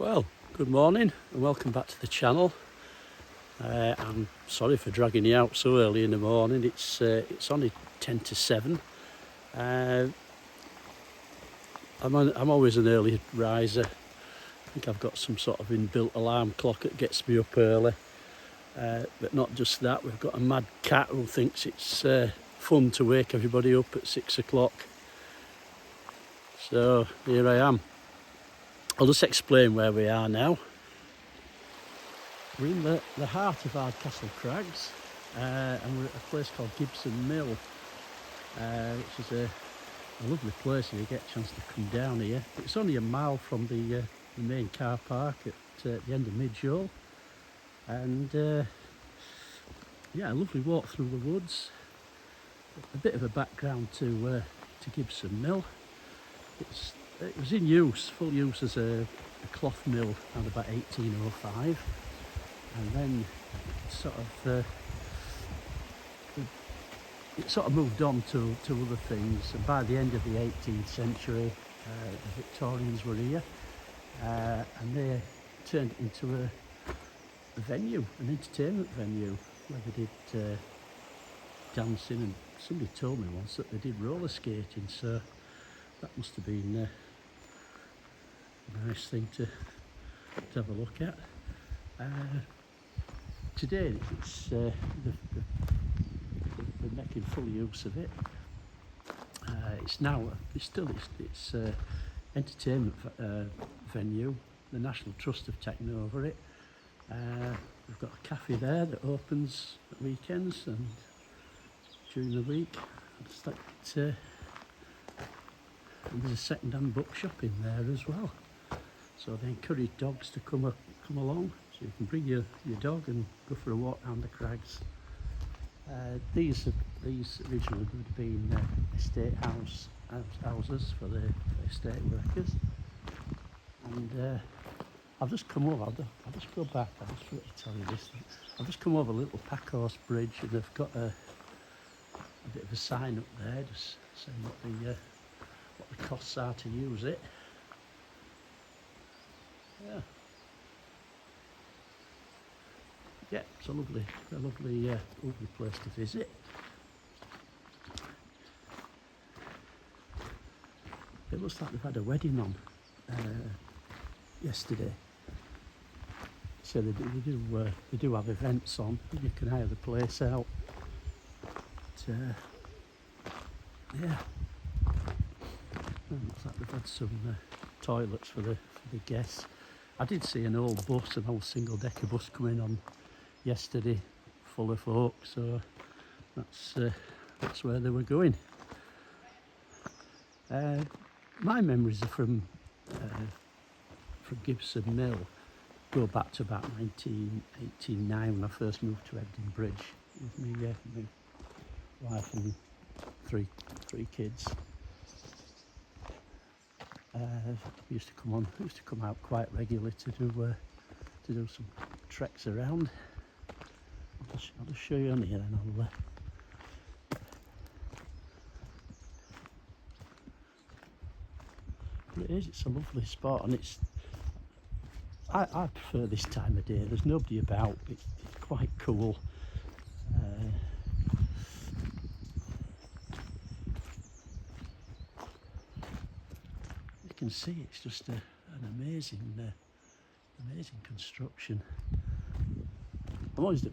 Well, good morning and welcome back to the channel. I'm sorry for dragging you out so early in the morning. It's only 10 to 7. I'm always an early riser. I think I've got some sort of inbuilt alarm clock that gets me up early. But not just that, we've got a mad cat who thinks it's fun to wake everybody up at 6 o'clock. So here I am. I'll just explain where we are now. We're in the heart of Hardcastle Crags, and we're at a place called Gibson Mill, which is a lovely place if you get a chance to come down here. It's only a mile from the main car park at the end of Midgewell, and yeah, a lovely walk through the woods. A bit of a background to Gibson Mill. It was in use, full use as a cloth mill around about 1805, and then it sort of moved on to other things, and by the end of the 18th century the Victorians were here, and they turned it into a venue, an entertainment venue, where they did dancing, and somebody told me once that they did roller skating, so that must have been a nice thing to have a look at. Today it's they're making full use of it. It's entertainment venue. The National Trust have taken over it. We've got a cafe there that opens at weekends and during the week. And there's a second-hand bookshop in there as well. So they encourage dogs to come along, so you can bring your dog and go for a walk around the crags. These originally would have been estate houses for the estate workers. And I've just come over. I'll just go back. I just forgot to tell you this. I've just come over a little packhorse bridge, and they've got a bit of a sign up there, just saying what the costs are to use it. Yeah, it's a lovely place to visit. It looks like they've had a wedding on yesterday. So they do have events on. You can hire the place out. But, yeah. Looks like they've had some toilets for the guests. I did see an old single-decker bus coming on yesterday, full of folk. So that's where they were going. My memories are from Gibson Mill go back to about 1989 when I first moved to Ebden Bridge with my wife and three kids. Used to come out quite regularly to do some treks around. I'll just show you on here, and it's a lovely spot, and I prefer this time of day. There's nobody about. It's quite cool. You can see it's just an amazing construction. I'm always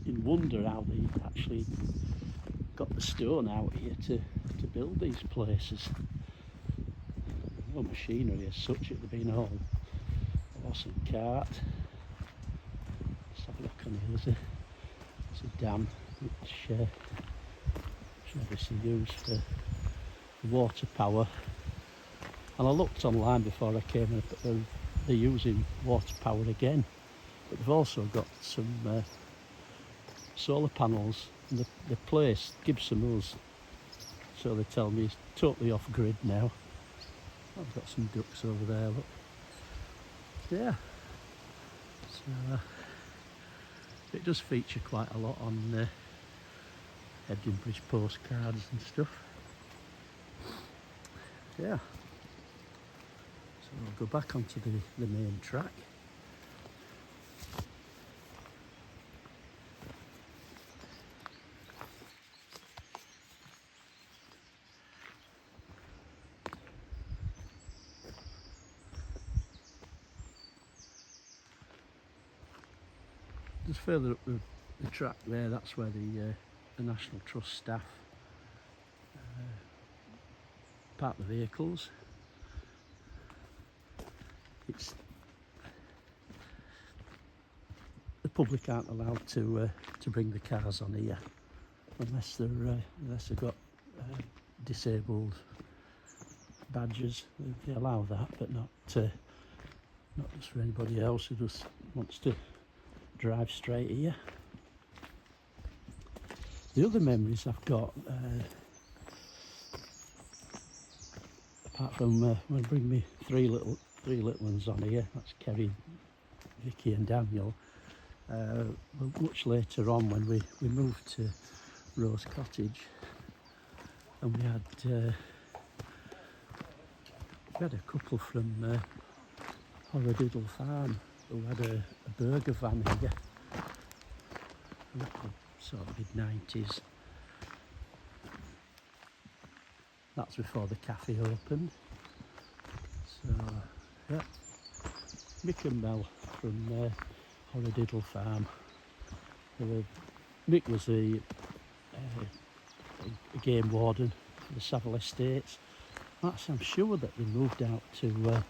in wonder how they actually got the stone out here to build these places. No machinery as such. It'd have been all horse and cart. Let's have a look on here. There's a dam which obviously used for water power. And I looked online before I came in, but they're using water power again. But they've also got some solar panels. And the place, Gibson Mills, so they tell me, is totally off grid now. I've got some ducks over there, look. Yeah. So it does feature quite a lot on Ebden Bridge postcards and stuff. Yeah. So I'll go back onto the main track. Just further up the track there, that's where the National Trust staff park the vehicles. The public aren't allowed to bring the cars on here unless they've got disabled badges. They allow that, but not just for anybody else who just wants to drive straight here. The other memories I've got, apart from when I bring me three little ones on here, that's Kerry, Vicky and Daniel. Well, much later on when we moved to Rose Cottage, and we had a couple from Horadiddle Farm who had a burger van here, sort of mid-90s. That's before the cafe opened. So yeah, Mick and Mel from Horadiddle Farm. Mick was a game warden for the Savile Estates. I'm sure that they moved out to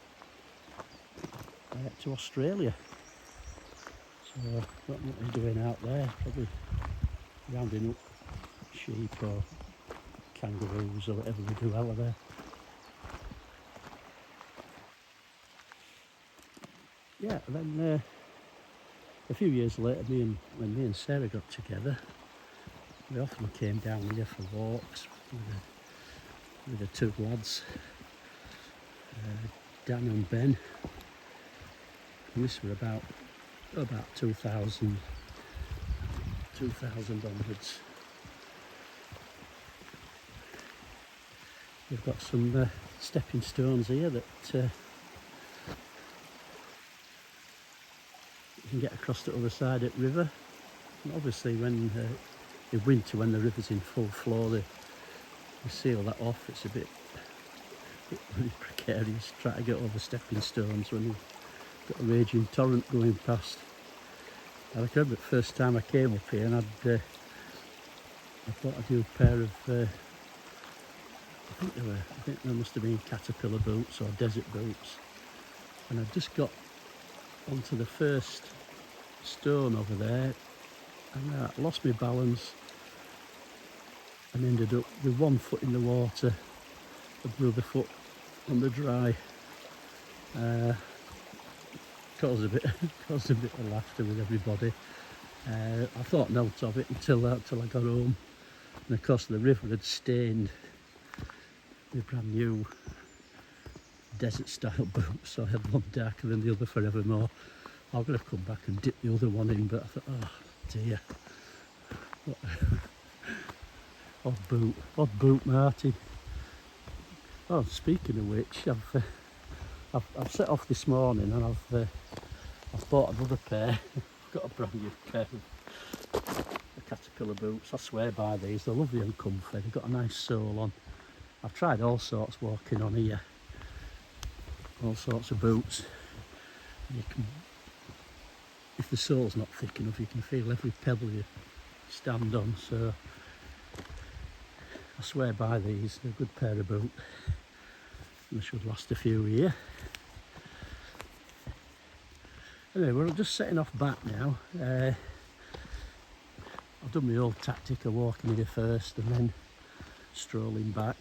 Australia. So I don't know what they're doing out there. Probably rounding up sheep or kangaroos or whatever they do out there. Yeah, and then a few years later, when me and Sarah got together, we often came down here for walks with the two lads, Dan and Ben. And this were about 2000 onwards. We've got some stepping stones here that you can get across the other side at river. And obviously when in winter, when the river's in full flow, they seal that off. It's a bit really precarious trying to get over stepping stones when you've got a raging torrent going past. I remember the first time I came up here, and I thought I'd do a pair of I think they must have been caterpillar boots or desert boots, and I just got onto the first stone over there, and I lost my balance and ended up with one foot in the water and the other foot on the dry. Caused a bit of laughter with everybody. I thought note of it until I got home, and of course the river had stained the brand new desert style boots, so I had one darker than the other forevermore. I'm going to come back and dip the other one in, but I thought, oh dear, odd boot Martin. Oh, speaking of which, I've set off this morning and I've bought another pair. I've got a brand new pair of caterpillar boots. I swear by these, they're lovely and comfy. They've got a nice sole on. I've tried all sorts walking on here, all sorts of boots. You can, if the sole's not thick enough, you can feel every pebble you stand on. So I swear by these, they're a good pair of boots. They should last a few years. Anyway, we're just setting off back now. I've done my old tactic of walking here first and then strolling back.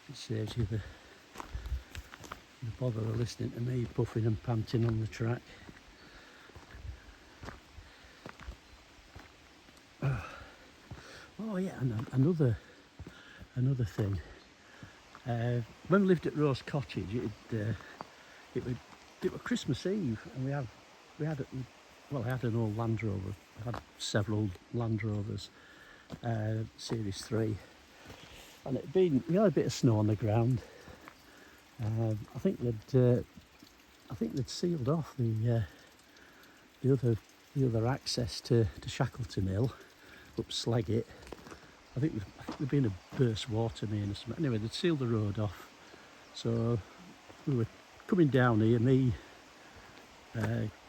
It saves you the bother of listening to me puffing and panting on the track. Oh yeah, and another thing. When we lived at Rose Cottage, it was Christmas Eve, and I had an old Land Rover. I had several Land Rovers, Series 3, and we had a bit of snow on the ground, I think they'd sealed off the other access to Shackleton Hill up Sleggett. I think there'd been a burst water main or something. Anyway, they'd sealed the road off. So we were coming down here, me,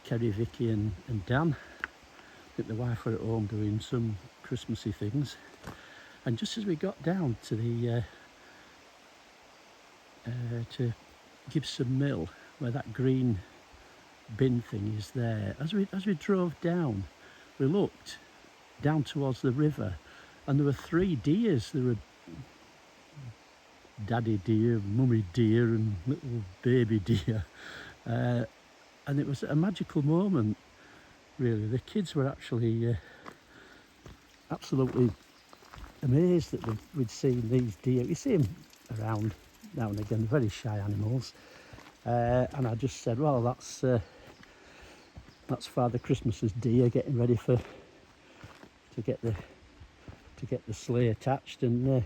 Kerry, Vicky and Dan. I think the wife were at home doing some Christmassy things. And just as we got down to the to Gibson Mill, where that green bin thing is there, as we drove down, we looked down towards the river, and there were 3 deers. There were daddy deer, mummy deer, and little baby deer, and it was a magical moment. Really, the kids were actually absolutely amazed that we'd seen these deer. You see them around now and again, very shy animals. And I just said, well, that's Father Christmas's deer getting ready to get the sleigh attached and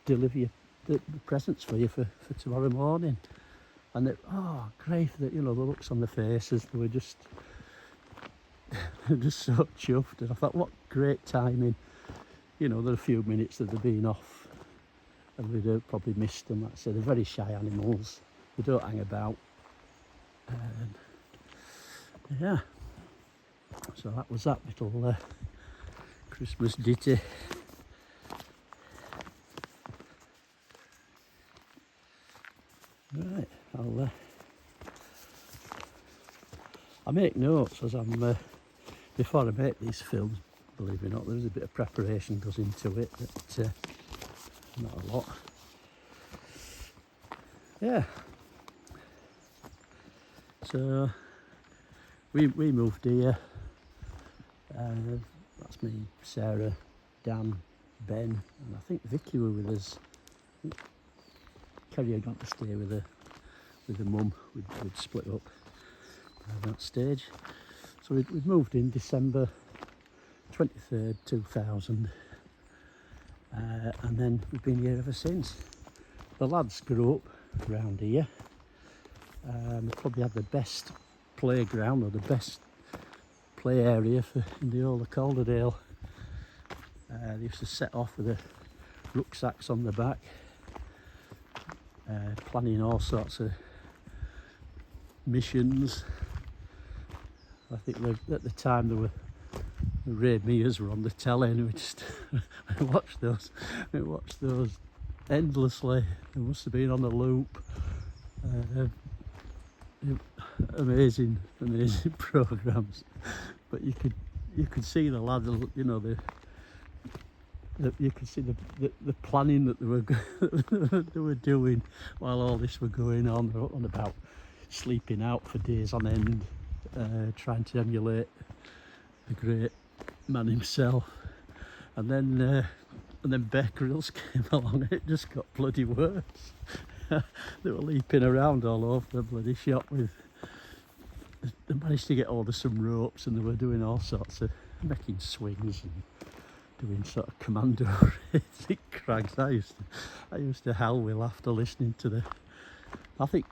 deliver you the presents for you for tomorrow morning. And great, that the looks on the faces, they were just so chuffed. And I thought, what great timing. There are a few minutes that they've been off and we'd have probably missed them. Like I said, they're very shy animals. They don't hang about. Yeah. So that was that little Christmas ditty. Right, I make notes as I'm before I make these films. Believe it or not, there's a bit of preparation goes into it, but not a lot. Yeah. So we moved here. That's me, Sarah, Dan, Ben, and I think Vicky were with us. Kerry had gone to stay with her mum. We'd split up at that stage. So we'd moved in December 23rd, 2000, and then we've been here ever since. The lads grew up around here. We probably had the best playground or the best play area in the whole of Calderdale. They used to set off with the rucksacks on the back, planning all sorts of missions. I think at the time the Ray Mears were on the telly, and we just we watched those endlessly. They must have been on a loop. Amazing programs. But you could see the lads, you could see the planning that they were doing while all this were going on. They were on about sleeping out for days on end, trying to emulate the great man himself. And then Bear Grylls came along and it just got bloody worse. They were leaping around all over the bloody shop they managed to get hold of some ropes, and they were doing all sorts of making swings and doing sort of commando racing crags. I used to howl with laughter listening to I think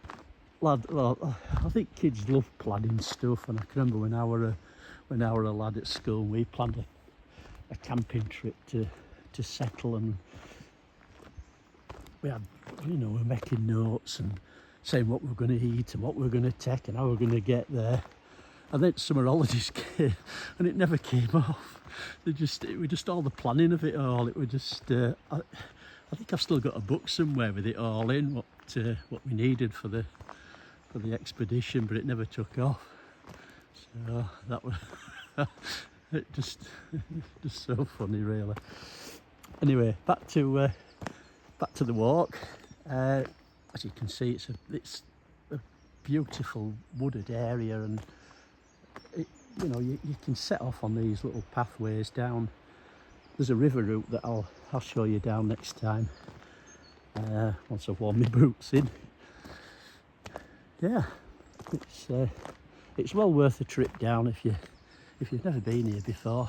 kids love planning stuff, and I can remember when I were a lad at school, we planned a camping trip to settle, and we had, we're making notes and saying what we were going to eat and what we were going to take and how we were going to get there. And then summer holidays came and it never came off. It was just all the planning of it all. It was just I think I've still got a book somewhere with it all in, what we needed for the expedition, but it never took off. So that was it just so funny, really. Anyway, back to the walk. As you can see, it's a beautiful wooded area, and you can set off on these little pathways down. There's a river route that I'll show you down next time, once I've worn my boots in. Yeah, it's well worth a trip down if you've never been here before.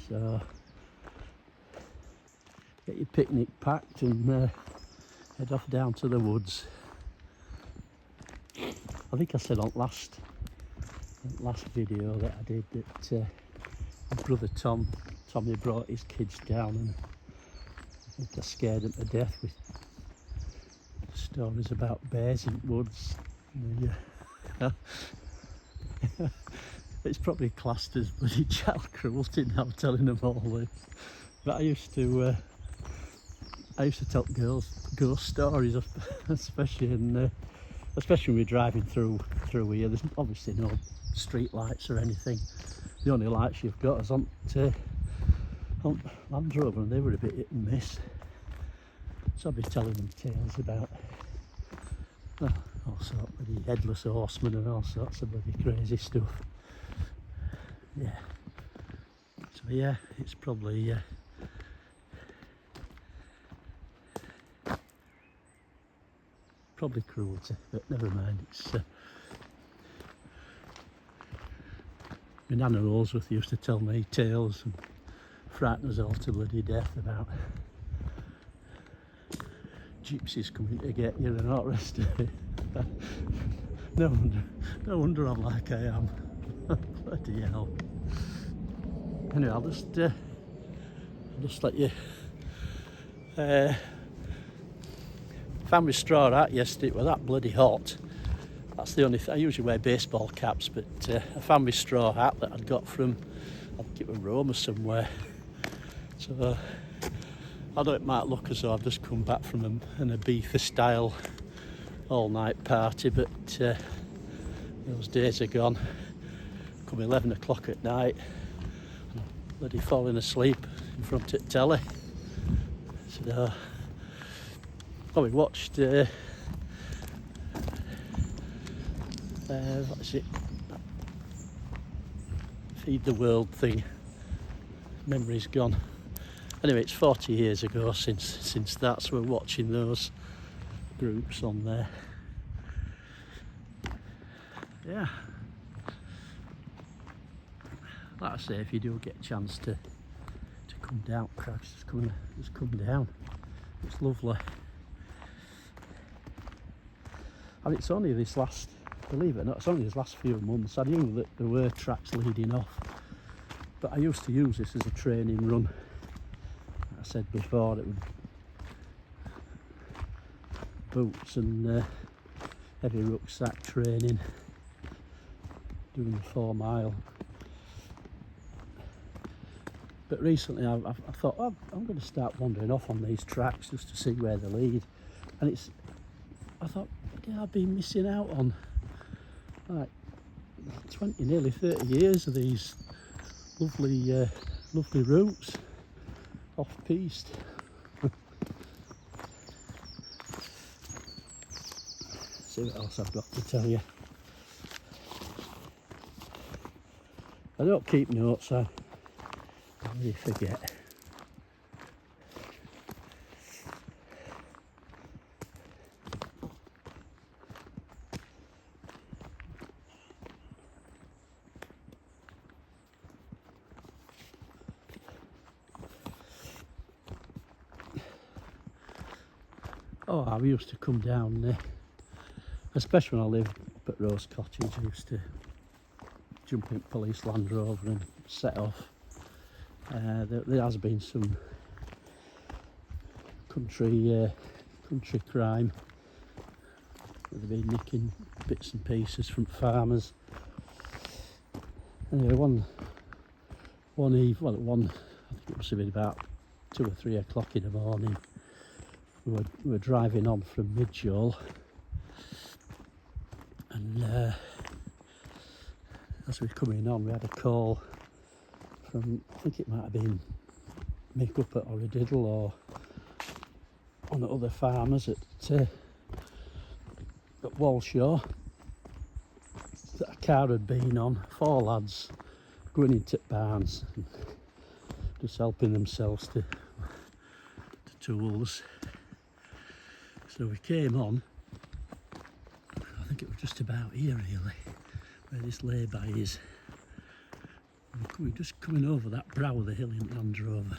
So get your picnic packed and head off down to the woods. I think I said on last video that I did that my brother Tommy brought his kids down, and I think I scared them to death with stories about bears in woods. It's probably classed as bloody child cruelty now, telling them all this. But I used to tell girls ghost stories, especially when we're driving through here. There's obviously no street lights or anything. The only lights you've got is on Land Rover, and they were a bit hit and miss. So I'd be telling them tales about all sorts of bloody headless horsemen and all sorts of bloody crazy stuff. Yeah. So yeah, it's probably cruelty, but never mind. It's my Nana Roseworth used to tell me tales and frighten us all to bloody death about gypsies coming to get you and all the rest of it. No wonder I'm like I am. Bloody hell. Anyway, I'll just let you. Found my straw hat yesterday. It was that bloody hot. That's the only thing. I usually wear baseball caps, but I found my straw hat that I'd got from, I think it was Rome or somewhere. So I know it might look as though I've just come back from an Ibiza style all night party, but those days are gone. Come 11 o'clock at night, I'm bloody falling asleep in front of the telly. So we watched what is it, Feed the World thing. Memory's gone. Anyway, it's 40 years ago since that, so we're watching those groups on there. Yeah, like I say, if you do get a chance to come down Crags, just come down. It's lovely. And it's only this last, believe it or not, it's only this last few months. I knew that there were tracks leading off, but I used to use this as a training run. Like I said before, it would boots and heavy rucksack training, doing the 4 mile. But recently I thought, oh, I'm going to start wandering off on these tracks just to see where they lead. And I thought, yeah, I've been missing out on like 20, nearly 30 years of these lovely routes off piste. See what else I've got to tell you. I don't keep notes, I really forget. Oh, I used to come down there, especially when I lived up at Rose Cottage. I used to jump in police Land Rover and set off. There has been some country crime. They've been nicking bits and pieces from farmers. Anyway, one eve, well, I think it must have been about 2 or 3 o'clock in the morning. We were driving on from Midgewell, and as we were coming on, we had a call from, I think it might have been Mick up at Oradiddle or one of the other farmers at Walshaw, that a car had been on, 4 lads going into barns and just helping themselves to tools. So we came on, I think it was just about here really, where this lay-by is. We were just coming over that brow of the hill in Land Rover,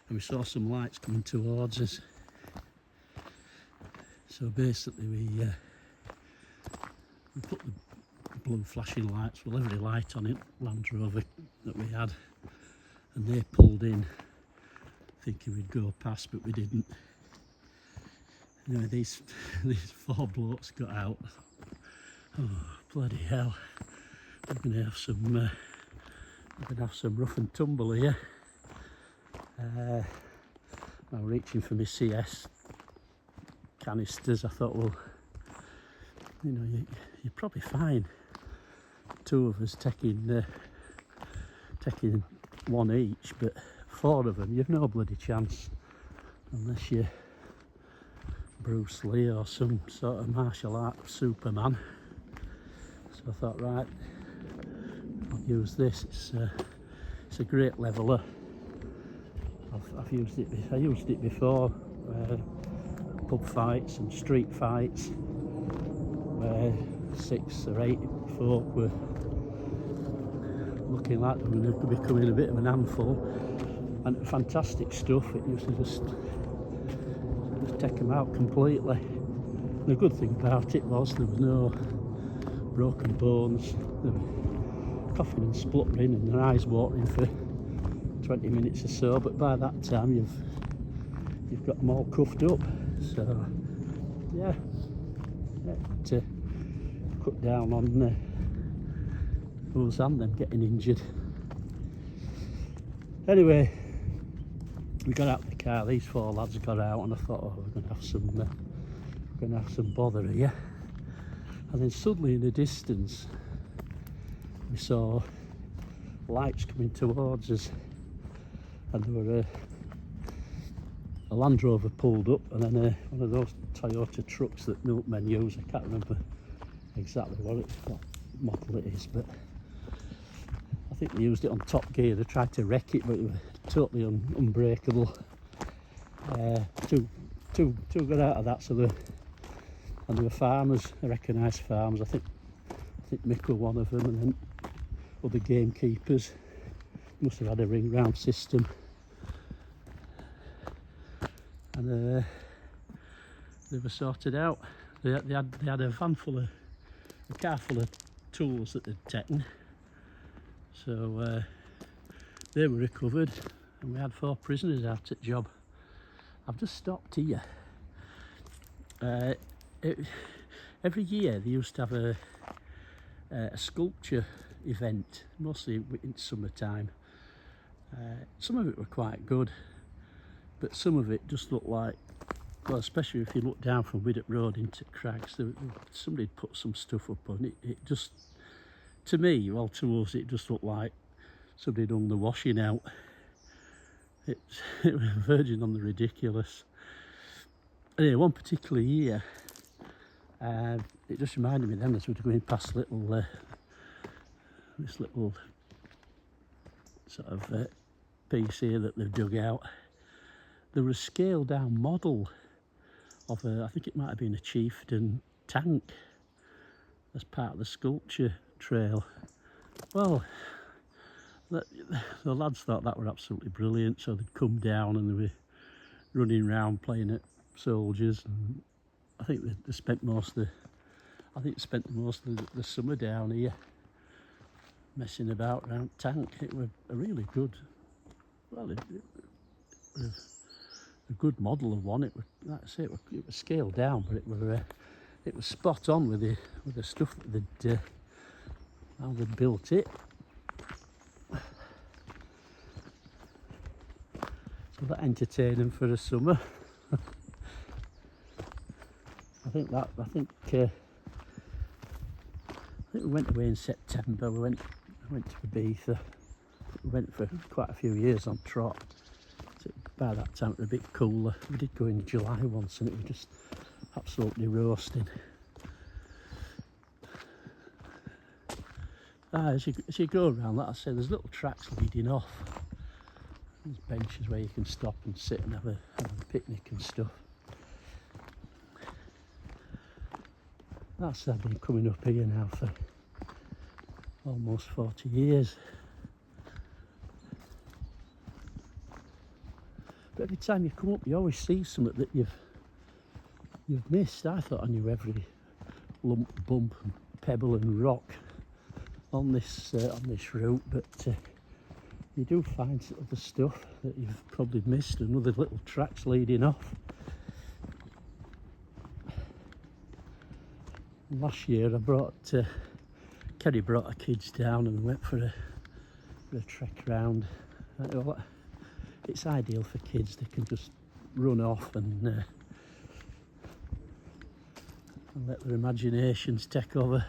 and we saw some lights coming towards us. So basically we put the blue flashing lights, well, every light on it, Land Rover that we had, and they pulled in thinking we'd go past, but we didn't. Anyway, these 4 blokes got out. Oh, bloody hell. We're going to have some rough and tumble here. I'm reaching for my CS canisters. I thought, well, you know, you're probably fine. 2 of us taking one each, but 4 of them, you've no bloody chance unless you're Bruce Lee or some sort of martial art Superman. So I thought, right, I'll use this. It's a great leveler. I've used it. I used it before. Pub fights and street fights where 6 or 8 folk were looking like they were becoming a bit of an handful, and fantastic stuff. It used to just take them out completely. And the good thing about it was there was no broken bones. They were coughing and spluttering and their eyes watering for 20 minutes or so, but by that time you've got them all cuffed up. So yeah, to cut down on us and them getting injured. Anyway, we got out of the car. These 4 lads got out, and I thought, oh, we're going to have some bother here. And then suddenly in the distance we saw lights coming towards us, and there were a Land Rover pulled up, and then one of those Toyota trucks that milkmen use. I can't remember exactly what model it is, but I think they used it on top gear. They tried to wreck it, but it was totally unbreakable. 2 got out of that, so and they were farmers. I recognised farmers. I think Mick was one of them, and then other gamekeepers. Must have had a ring round system. And they were sorted out. They had a car full of tools that they'd taken. So they were recovered, and we had 4 prisoners out at job. I've just stopped here. Every year they used to have a sculpture event, mostly in summertime. Some of it were quite good, but some of it just looked like, well, especially if you look down from Widdop Road into Crags, somebody'd put some stuff up on it. It just, to me, well, to us, it just looked like somebody'd hung the washing out. It was verging on the ridiculous. Anyway, one particular year, it just reminded me then as we were going past this little sort of piece here that they've dug out. There was a scaled down model of I think it might have been a chieftain tank as part of the sculpture trail. Well, the lads thought that were absolutely brilliant, so they'd come down and they were running around playing at soldiers. And I think they spent most of the summer down here messing about around tank. It was a really good, well, it was a good model of one. It was, like I say, it was scaled down, but it was spot on with the stuff that how they built it. So that entertained them for the summer. I think we went away in September. We went to Ibiza. We went for quite a few years on trot. So by that time it was a bit cooler. We did go in July once, and it was just absolutely roasting. As you go around, like I say, there's little tracks leading off. There's benches where you can stop and sit and have a picnic and stuff. I've been coming up here now for almost 40 years. But every time you come up, you always see something that you've you've missed. I thought I knew every lump, bump, pebble and rock on this route, but you do find other stuff that you've probably missed, and other little tracks leading off. Last year I brought Kerry brought her kids down and we went for a trek around. It's ideal for kids, they can just run off and let their imaginations take over.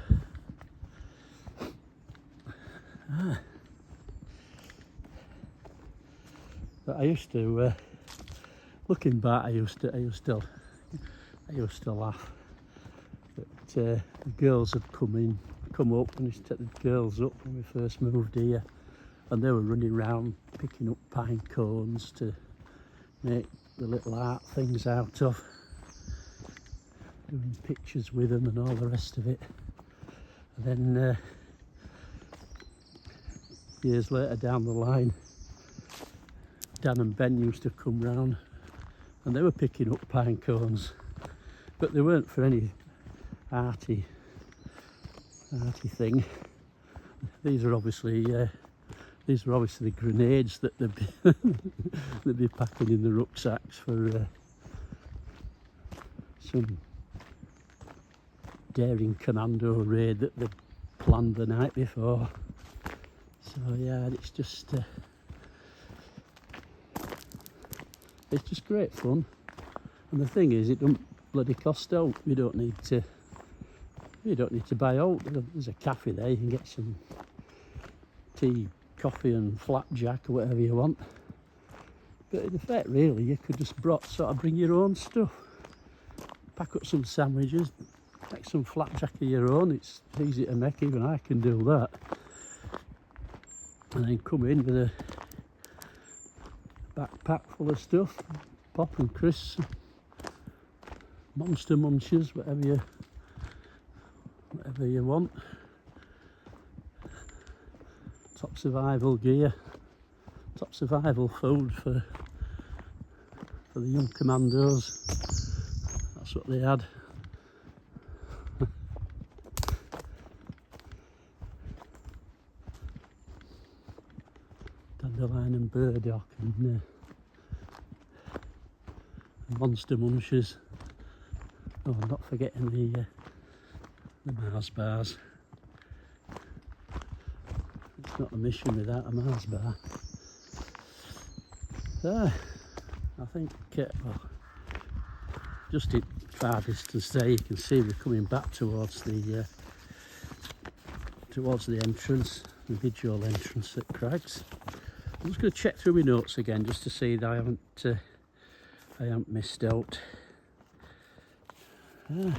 But I used to, looking back, I used to laugh that the girls had come up, and I used to take the girls up when we first moved here, and they were running around picking up pine cones to make the little art things out of, doing pictures with them and all the rest of it. And then years later down the line, Dan and Ben used to come round and they were picking up pine cones, but they weren't for any arty thing. These were obviously the grenades that they'd be packing in the rucksacks for some daring commando raid that they'd planned the night before. So yeah, it's just great fun, and the thing is, it don't bloody cost out. You don't need to buy out. There's a cafe there, you can get some tea, coffee and flapjack or whatever you want. But in effect, really, you could just bring your own stuff, pack up some sandwiches, make some flapjack of your own. It's easy to make, even I can do that, and then come in with a backpack full of stuff, pop and crisps, monster munches, whatever you want. Top survival gear, top survival food for the young commandos. That's what they had. Dandelion and burdock and monster munches. Oh, I'm not forgetting the Mars bars. It's not a mission without a Mars bar. I think well, just in far distance there you can see we're coming back towards the entrance, the visual entrance at Crags. I'm just going to check through my notes again just to see that I haven't missed out. I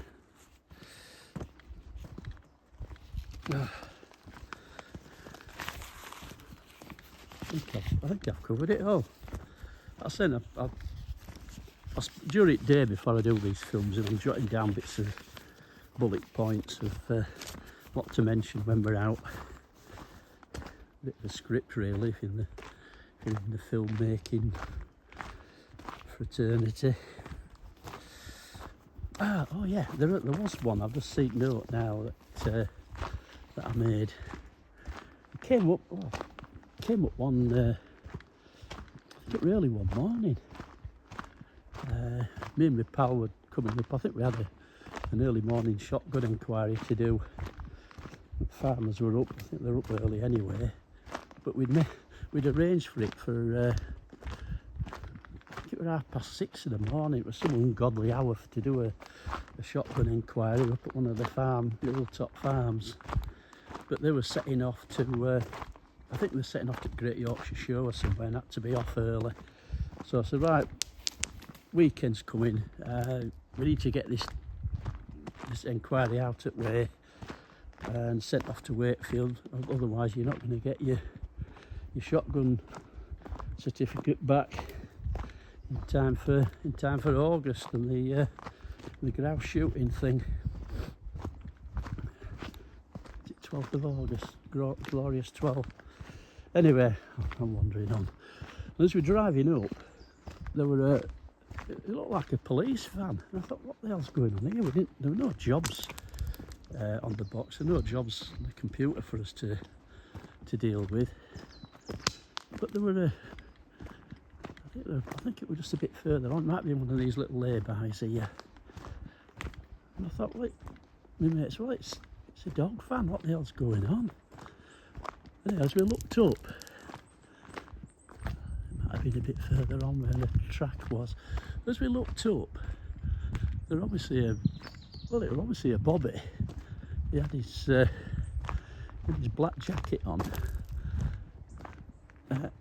think I've covered it all. I said during the day before I do these films, I'm jotting down bits of bullet points of what to mention when we're out. A bit of a script really if you're in the filmmaking fraternity. Oh yeah, there was one. I've just seen note now that I made. It came up one. I think really one morning. Me and my pal were coming up. I think we had an early morning shotgun inquiry to do. The farmers were up. I think they're up early anyway. But we'd arranged for it for. I think it was 6:30 in the morning. It was some ungodly hour to do a shotgun inquiry up at one of the hilltop farms. But they were setting off to. I think they were setting off to Great Yorkshire Show or somewhere, and had to be off early. So I said, right, weekend's coming. We need to get this inquiry out at Way and sent off to Wakefield. Otherwise, you're not going to get your shotgun certificate back in time for August and the grouse shooting thing. 12th of August, glorious 12. Anyway, I'm wandering on. As we're driving up, there were it looked like a police van. And I thought, what the hell's going on here? There were no jobs on the box, there were no jobs on the computer for us to deal with. But there were I think it was just a bit further on. It might be one of these little lay-bys here. And I thought, wait, my mates, well, it's a dog van. What the hell's going on? And as we looked up, it might have been a bit further on where the track was. As we looked up, there obviously it was obviously a bobby. He had his black jacket on.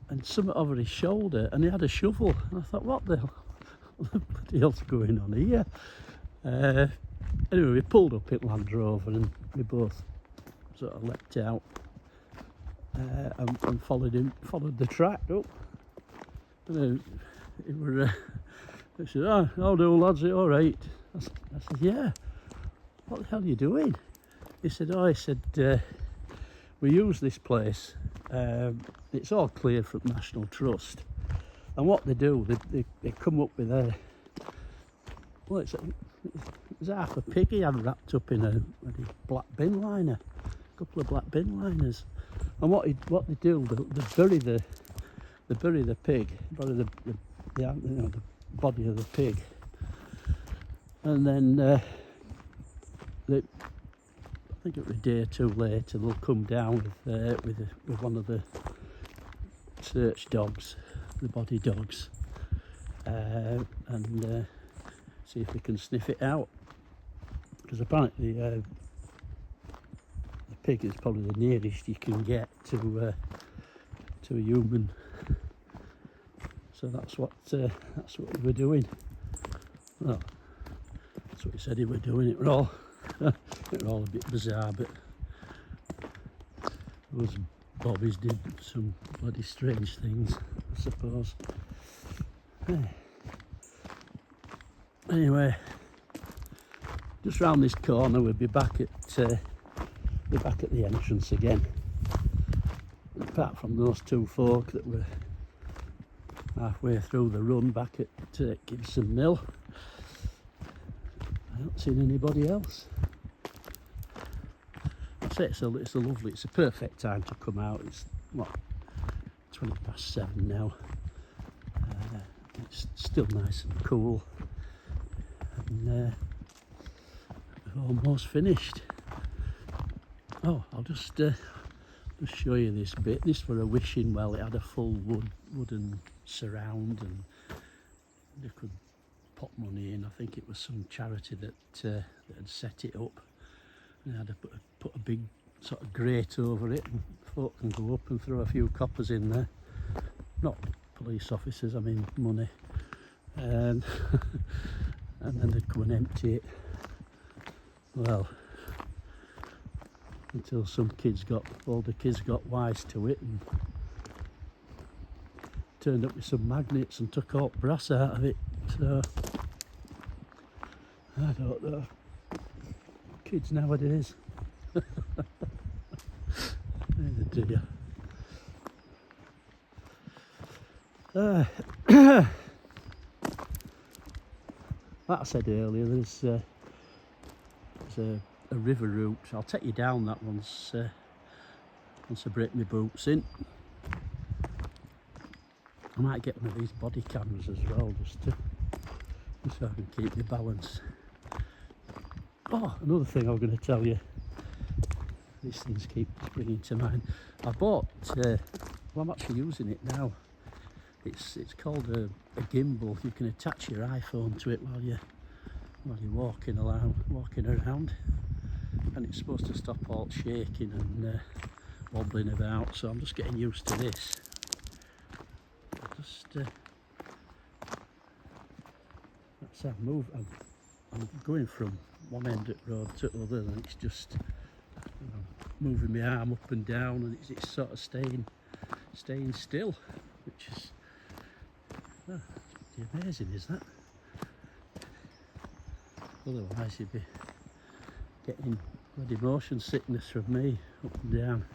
And something over his shoulder, and he had a shovel. And I thought, what the hell's going on here? Anyway, we pulled up at Land Rover and we both sort of leapt out and followed the track up. And he said, "Oh, how do lads? It all right?" I said, "Yeah." "What the hell are you doing?" He said, "We use this place. It's all cleared from National Trust, and what they do, they come up with it's half a pig he had wrapped up in a black bin liner, a couple of black bin liners, and what they do, they bury the pig, bury the body of the pig, and then I think it was a day or two later they'll come down with one of the search dogs, the body dogs, and see if they can sniff it out, because apparently the pig is probably the nearest you can get to a human. So that's what we were doing. Well, that's what he said he were doing. It were all a bit bizarre, but those bobbies did some bloody strange things, I suppose. Anyway, just round this corner we'll be back at the entrance again. Apart from those two folk that were halfway through the run back at Gibson Mill, I haven't seen anybody else. I'd say it's a perfect time to come out. It's what, 7:20 now. It's still nice and cool, and we're almost finished. Oh, I'll just show you this bit. This were a wishing well. It had a full wooden surround, and they could put money in. I think it was some charity that had set it up, and they had to put a big sort of grate over it, and folk can go up and throw a few coppers in there. Not police officers, I mean money. And then they'd come and empty it. Well, until older kids got wise to it and turned up with some magnets and took all brass out of it. So I don't know, kids nowadays. Oh dear. Like I said earlier, there's a river route. I'll take you down that once I break my boots in. I might get one of these body cameras as well, just so I can keep my balance. Oh, another thing I'm going to tell you. These things keep springing to mind. I bought, well, I'm actually using it now. It's called a gimbal. You can attach your iPhone to it while you're walking around, and it's supposed to stop all shaking and wobbling about. So I'm just getting used to this. That's how I move. I'm going from one end of the road to the other, and it's just moving my arm up and down, and it's sort of staying still, which is pretty amazing, is that? Otherwise you'd be getting bloody motion sickness from me, up and down.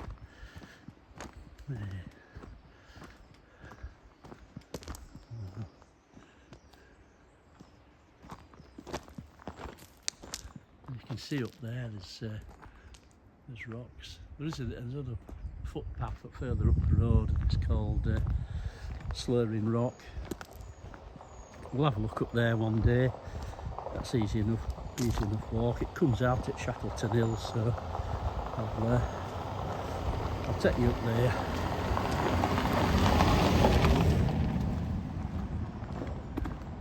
see up there, there's rocks. There is another footpath up further up the road. It's called Slurring Rock. We'll have a look up there one day. That's easy enough walk. It comes out at Shackleton Hill, so I'll take you up there.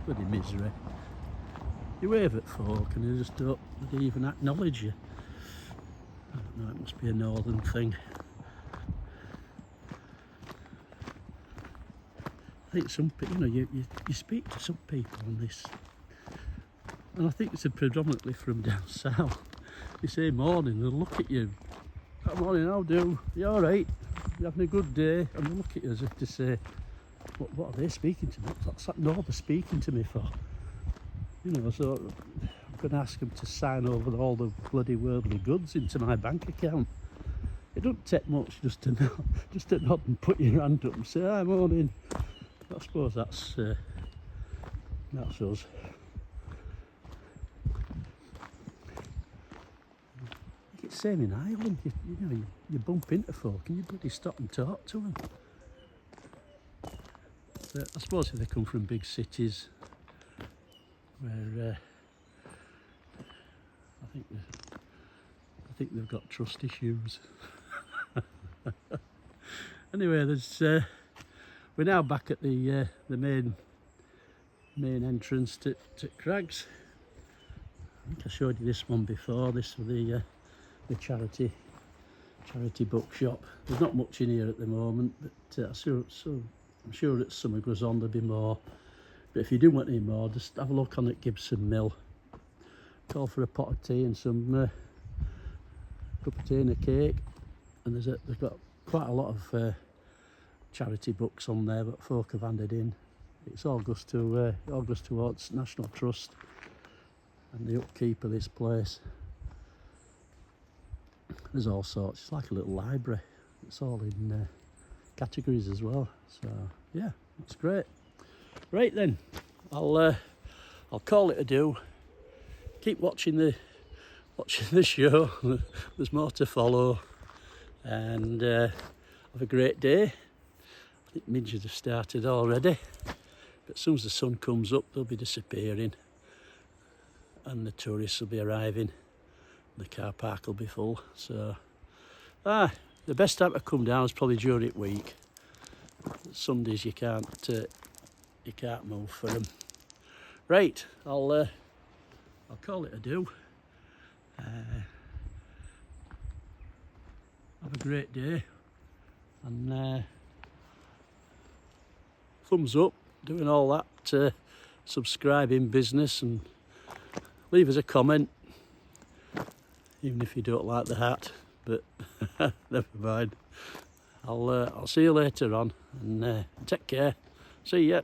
Bloody misery. You wave at folk and they just don't even acknowledge you. I don't know, it must be a northern thing. I think some people, you speak to some people on this, and I think it's predominantly from down south. You say morning, they'll look at you. Good morning, how do? You alright? You having a good day? And they'll look at you as if to say, what are they speaking to me? What's that norther speaking to me for? You know, so I'm going to ask them to sign over all the bloody worldly goods into my bank account. It doesn't take much just to nod and put your hand up and say, hi, morning. I suppose that's us. It's the same in Ireland. You bump into folk and you bloody stop and talk to them. But I suppose if they come from big cities, where I think they've got trust issues. Anyway, we're now back at the main entrance to Crags. I think I showed you this one before. This was the charity bookshop. There's not much in here at the moment, but I'm sure that summer goes on there'll be more. But if you do want any more, just have a look on at Gibson Mill. Call for a pot of tea and some cup of tea and a cake. And they've got quite a lot of charity books on there that folk have handed in. It's all goes towards National Trust and the upkeep of this place. There's all sorts. It's like a little library. It's all in categories as well. So yeah, that's great. Right then, I'll call it a do. Keep watching the show. There's more to follow, and have a great day. I think midges have started already, but as soon as the sun comes up, they'll be disappearing, and the tourists will be arriving. The car park will be full. So, the best time to come down is probably during the week. Sundays you can't move for them. Right, I'll call it a do. Have a great day, and thumbs up, doing all that subscribing business, and leave us a comment, even if you don't like the hat, but never mind. I'll see you later on, and take care. See ya.